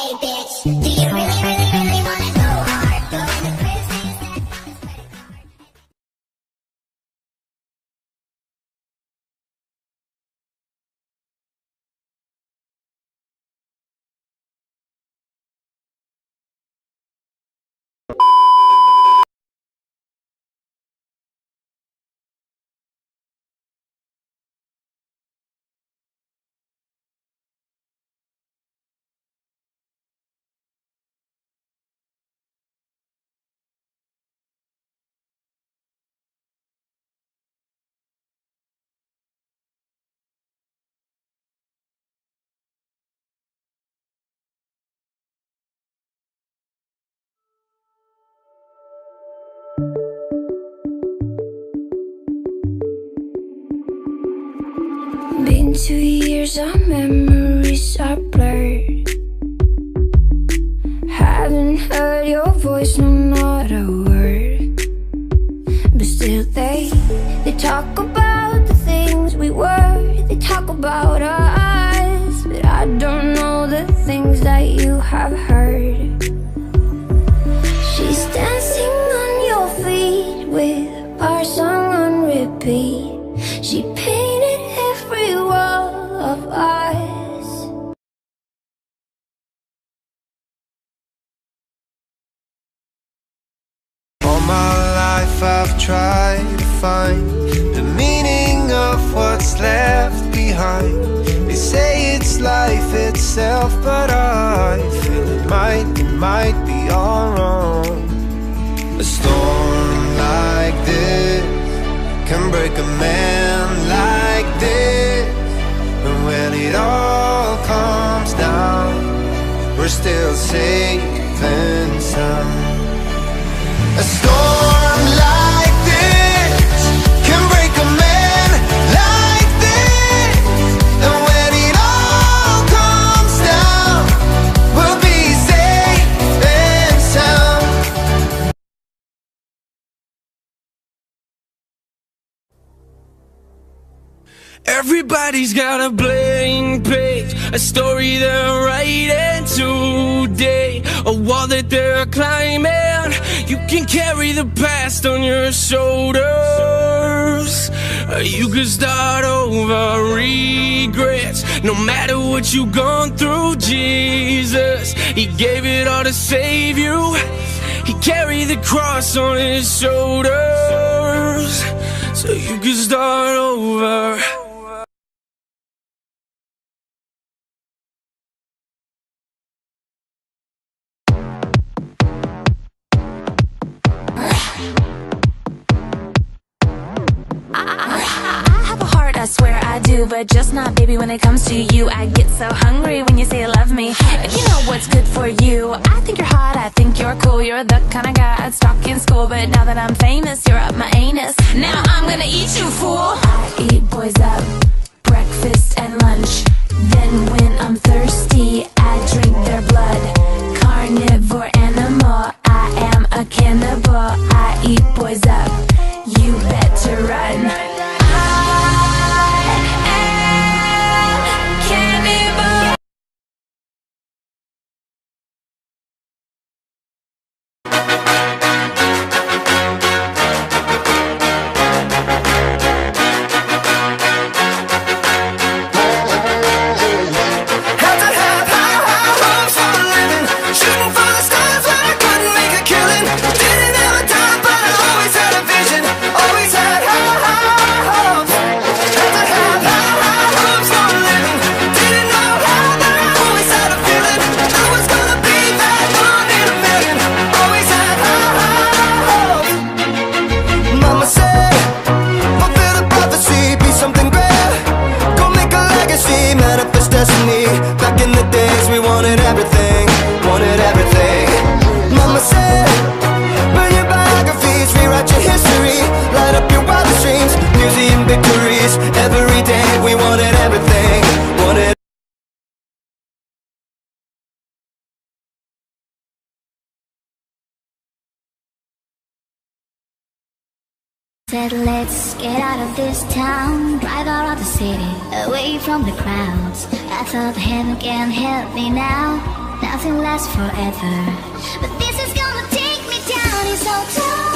Hey bitch, do you really, really, really wanna go hard? Go to the Been 2 years, our memories are blurred. Haven't heard your voice, no, not a word. But still they talk about the things we were. They talk about us, but I don't know the things that you have heard. She's dancing on your feet with our song on repeat. She painted every wall of us. All my life I've tried to find the meaning of what's left behind. They say it's life itself, but I feel it might be all wrong. A storm like this can break a man like this, and when it all comes down, we're still safe and sound. A storm like this can break a man like this, and when it all comes down, we'll be safe and sound. Everybody's got a blank page, a story they're writing today, a wall that they're climbing. You can carry the past on your shoulders. You can start over regrets. No matter what you've gone through, Jesus, He gave it all to save you. He carried the cross on His shoulders, so you can start over. I swear I do, but just not, baby, when it comes to you. I get so hungry when you say you love me, and you know what's good for you. I think you're hot, I think you're cool. You're the kind of guy I'd stalk in school, but now that I'm famous, you're up my anus. Now I'm gonna eat you, fool. I eat boys up, breakfast and lunch. Then when I'm thirsty, I drink their blood. Carnivore animal, I am a cannibal. I eat boys up, you better run. Back in the days we wanted everything, wanted everything. Mama said, burn your biographies, rewrite your history, light up your wildest dreams, museum victories. Every day we wanted everything, wanted. Said let's get out of this town, drive out of the city, away from the crowds. I thought heaven can help me now. Now nothing lasts forever. But this is gonna take me down, it's so tall.